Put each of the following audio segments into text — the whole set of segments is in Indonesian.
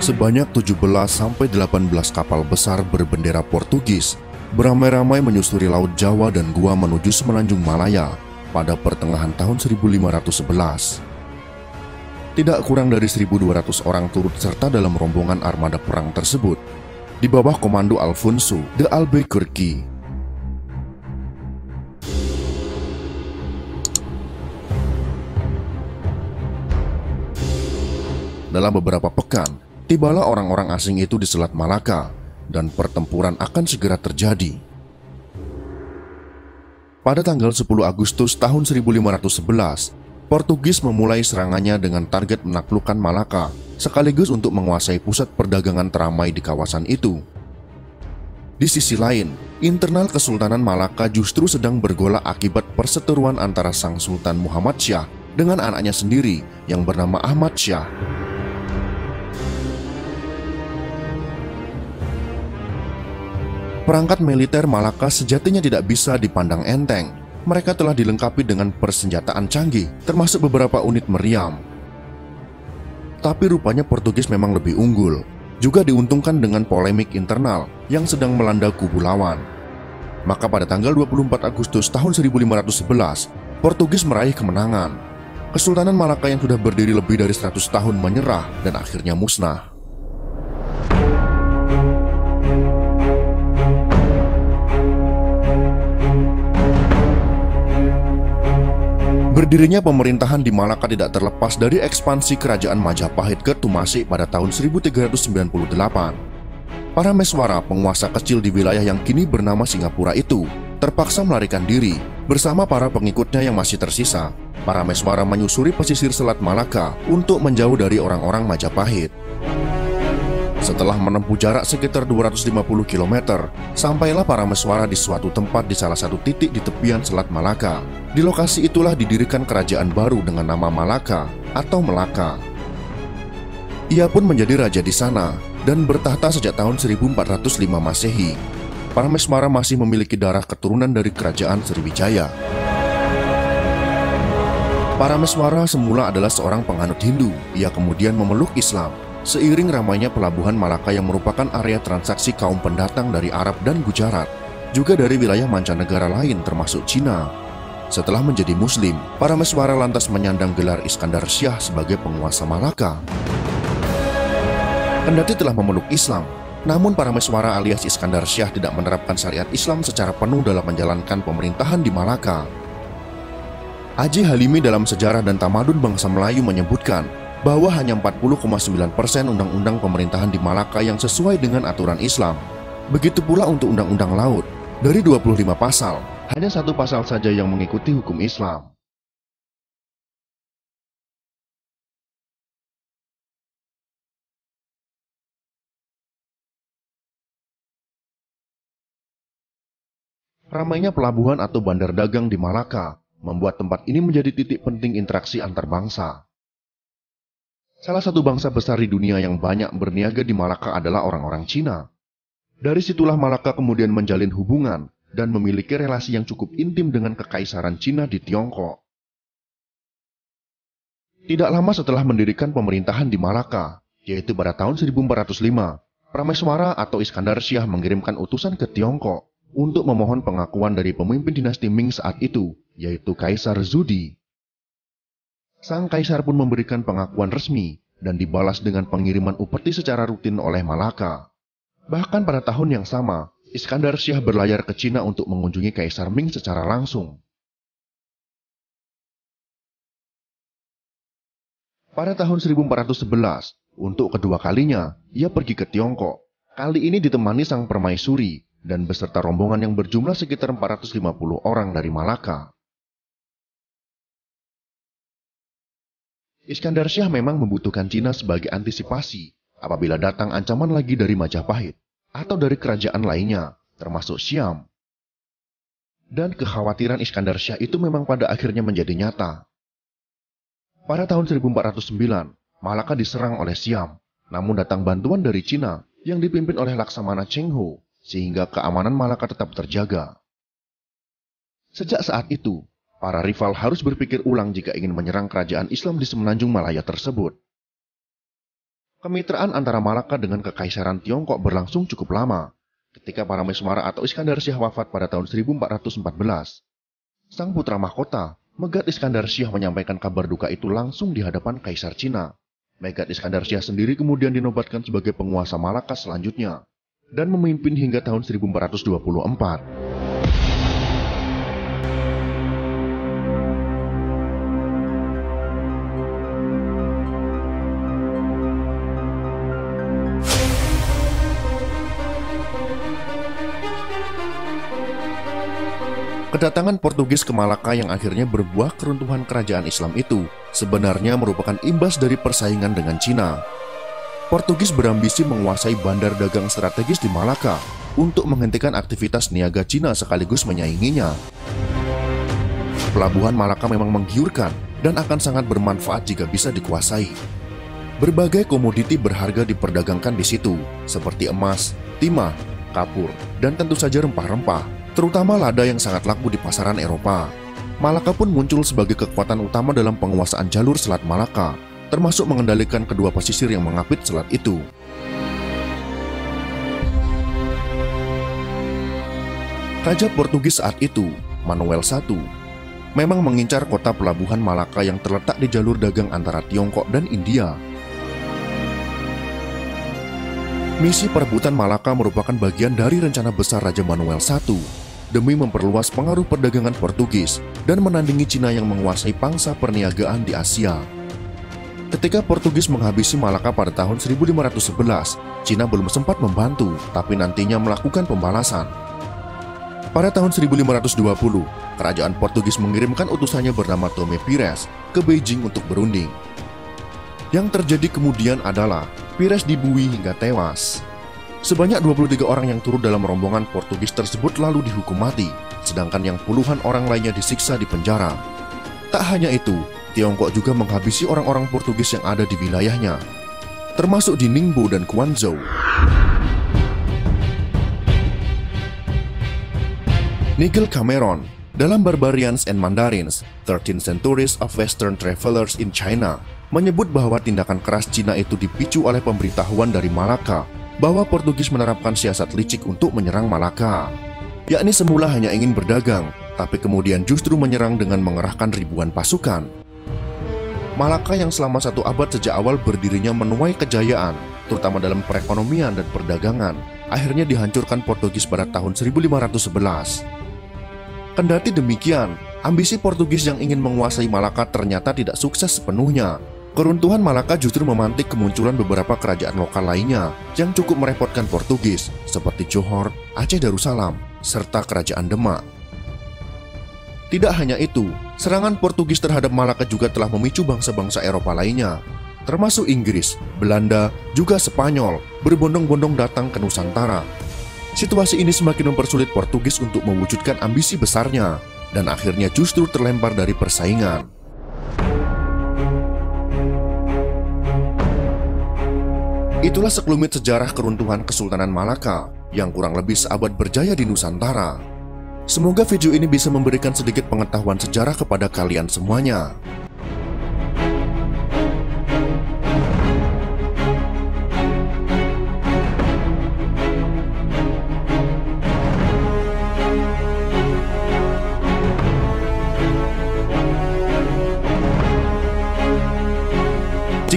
Sebanyak 17-18 kapal besar berbendera Portugis beramai-ramai menyusuri Laut Jawa dan Gua menuju Semenanjung Malaya pada pertengahan tahun 1511. Tidak kurang dari 1.200 orang turut serta dalam rombongan armada perang tersebut di bawah komando Alfonso de Albuquerque. Dalam beberapa pekan, tibalah orang-orang asing itu di Selat Malaka dan pertempuran akan segera terjadi. Pada tanggal 10 Agustus tahun 1511, Portugis memulai serangannya dengan target menaklukkan Malaka sekaligus untuk menguasai pusat perdagangan teramai di kawasan itu. Di sisi lain, internal Kesultanan Malaka justru sedang bergolak akibat perseteruan antara Sang Sultan Muhammad Syah dengan anaknya sendiri yang bernama Ahmad Syah. Perangkat militer Malaka sejatinya tidak bisa dipandang enteng. Mereka telah dilengkapi dengan persenjataan canggih, termasuk beberapa unit meriam. Tapi rupanya Portugis memang lebih unggul, juga diuntungkan dengan polemik internal yang sedang melanda kubu lawan. Maka pada tanggal 24 Agustus tahun 1511, Portugis meraih kemenangan. Kesultanan Malaka yang sudah berdiri lebih dari 100 tahun menyerah dan akhirnya musnah. Berdirinya pemerintahan di Malaka tidak terlepas dari ekspansi kerajaan Majapahit ke Tumasik pada tahun 1398. Para Meswara, penguasa kecil di wilayah yang kini bernama Singapura itu, terpaksa melarikan diri bersama para pengikutnya yang masih tersisa. Para Meswara menyusuri pesisir Selat Malaka untuk menjauh dari orang-orang Majapahit. Setelah menempuh jarak sekitar 250 km, sampailah para Meswara di suatu tempat di salah satu titik di tepian Selat Malaka. Di lokasi itulah didirikan kerajaan baru dengan nama Malaka atau Melaka. Ia pun menjadi raja di sana dan bertahta sejak tahun 1405 Masehi. Para Meswara masih memiliki darah keturunan dari kerajaan Sriwijaya. Para Meswara semula adalah seorang penganut Hindu. Ia kemudian memeluk Islam. Seiring ramainya pelabuhan Malaka yang merupakan area transaksi kaum pendatang dari Arab dan Gujarat, juga dari wilayah mancanegara lain termasuk Cina. Setelah menjadi Muslim, para Meswara lantas menyandang gelar Iskandar Syah sebagai penguasa Malaka. Kendati telah memeluk Islam, namun para Meswara alias Iskandar Syah tidak menerapkan syariat Islam secara penuh dalam menjalankan pemerintahan di Malaka. Haji Halimi dalam Sejarah dan Tamadun Bangsa Melayu menyebutkan bahwa hanya 40,9% undang-undang pemerintahan di Malaka yang sesuai dengan aturan Islam. Begitu pula untuk undang-undang laut. Dari 25 pasal, hanya 1 pasal saja yang mengikuti hukum Islam. Ramainya pelabuhan atau bandar dagang di Malaka membuat tempat ini menjadi titik penting interaksi antar bangsa. Salah satu bangsa besar di dunia yang banyak berniaga di Malaka adalah orang-orang Cina. Dari situlah Malaka kemudian menjalin hubungan dan memiliki relasi yang cukup intim dengan Kekaisaran Cina di Tiongkok. Tidak lama setelah mendirikan pemerintahan di Malaka, yaitu pada tahun 1405, Prameswara atau Iskandar Syah mengirimkan utusan ke Tiongkok untuk memohon pengakuan dari pemimpin dinasti Ming saat itu, yaitu Kaisar Zudi. Sang kaisar pun memberikan pengakuan resmi dan dibalas dengan pengiriman upeti secara rutin oleh Malaka. Bahkan pada tahun yang sama, Iskandar Syah berlayar ke Cina untuk mengunjungi Kaisar Ming secara langsung. Pada tahun 1411, untuk kedua kalinya, ia pergi ke Tiongkok. Kali ini ditemani sang permaisuri dan beserta rombongan yang berjumlah sekitar 450 orang dari Malaka. Iskandar Syah memang membutuhkan Cina sebagai antisipasi apabila datang ancaman lagi dari Majapahit atau dari kerajaan lainnya, termasuk Siam. Dan kekhawatiran Iskandar Syah itu memang pada akhirnya menjadi nyata. Pada tahun 1409, Malaka diserang oleh Siam, namun datang bantuan dari Cina yang dipimpin oleh Laksamana Cheng Ho, sehingga keamanan Malaka tetap terjaga. Sejak saat itu, para rival harus berpikir ulang jika ingin menyerang kerajaan Islam di Semenanjung Malaya tersebut. Kemitraan antara Malaka dengan Kekaisaran Tiongkok berlangsung cukup lama. Ketika Parameswara atau Iskandar Syah wafat pada tahun 1414, sang putra mahkota, Megat Iskandar Syah menyampaikan kabar duka itu langsung di hadapan Kaisar Cina. Megat Iskandar Syah sendiri kemudian dinobatkan sebagai penguasa Malaka selanjutnya dan memimpin hingga tahun 1424. Kedatangan Portugis ke Malaka yang akhirnya berbuah keruntuhan kerajaan Islam itu sebenarnya merupakan imbas dari persaingan dengan Cina. Portugis berambisi menguasai bandar dagang strategis di Malaka untuk menghentikan aktivitas niaga Cina sekaligus menyainginya. Pelabuhan Malaka memang menggiurkan dan akan sangat bermanfaat jika bisa dikuasai. Berbagai komoditi berharga diperdagangkan di situ, seperti emas, timah, kapur, dan tentu saja rempah-rempah, terutama lada yang sangat laku di pasaran Eropa. Malaka pun muncul sebagai kekuatan utama dalam penguasaan jalur Selat Malaka, termasuk mengendalikan kedua pesisir yang mengapit selat itu. Raja Portugis saat itu, Manuel I, memang mengincar kota pelabuhan Malaka yang terletak di jalur dagang antara Tiongkok dan India. Misi perebutan Malaka merupakan bagian dari rencana besar Raja Manuel I demi memperluas pengaruh perdagangan Portugis dan menandingi Cina yang menguasai pangsa perniagaan di Asia. Ketika Portugis menghabisi Malaka pada tahun 1511, Cina belum sempat membantu, tapi nantinya melakukan pembalasan. Pada tahun 1520, kerajaan Portugis mengirimkan utusannya bernama Tome Pires ke Beijing untuk berunding. Yang terjadi kemudian adalah Pires dibunuh hingga tewas. Sebanyak 23 orang yang turut dalam rombongan Portugis tersebut lalu dihukum mati, sedangkan yang puluhan orang lainnya disiksa di penjara. Tak hanya itu, Tiongkok juga menghabisi orang-orang Portugis yang ada di wilayahnya, termasuk di Ningbo dan Guangzhou. Nigel Cameron dalam Barbarians and Mandarins, 13 Centuries of Western Travelers in China, menyebut bahwa tindakan keras Cina itu dipicu oleh pemberitahuan dari Malaka bahwa Portugis menerapkan siasat licik untuk menyerang Malaka, yakni semula hanya ingin berdagang, tapi kemudian justru menyerang dengan mengerahkan ribuan pasukan. Malaka yang selama 1 abad sejak awal berdirinya menuai kejayaan, terutama dalam perekonomian dan perdagangan, akhirnya dihancurkan Portugis pada tahun 1511. Kendati demikian, ambisi Portugis yang ingin menguasai Malaka ternyata tidak sukses sepenuhnya. Keruntuhan Malaka justru memantik kemunculan beberapa kerajaan lokal lainnya yang cukup merepotkan Portugis, seperti Johor, Aceh Darussalam, serta Kerajaan Demak. Tidak hanya itu, serangan Portugis terhadap Malaka juga telah memicu bangsa-bangsa Eropa lainnya, termasuk Inggris, Belanda, juga Spanyol, berbondong-bondong datang ke Nusantara. Situasi ini semakin mempersulit Portugis untuk mewujudkan ambisi besarnya, dan akhirnya justru terlempar dari persaingan. Itulah sekelumit sejarah keruntuhan Kesultanan Malaka yang kurang lebih seabad berjaya di Nusantara. Semoga video ini bisa memberikan sedikit pengetahuan sejarah kepada kalian semuanya.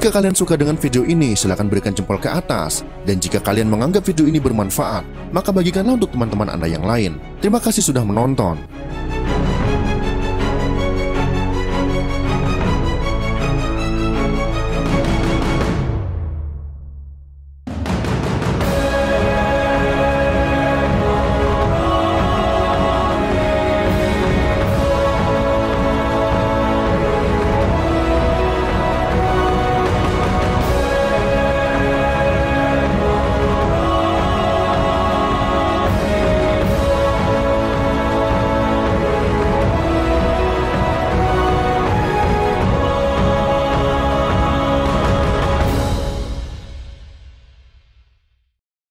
Jika kalian suka dengan video ini, silahkan berikan jempol ke atas. Dan jika kalian menganggap video ini bermanfaat, maka bagikanlah untuk teman-teman Anda yang lain. Terima kasih sudah menonton.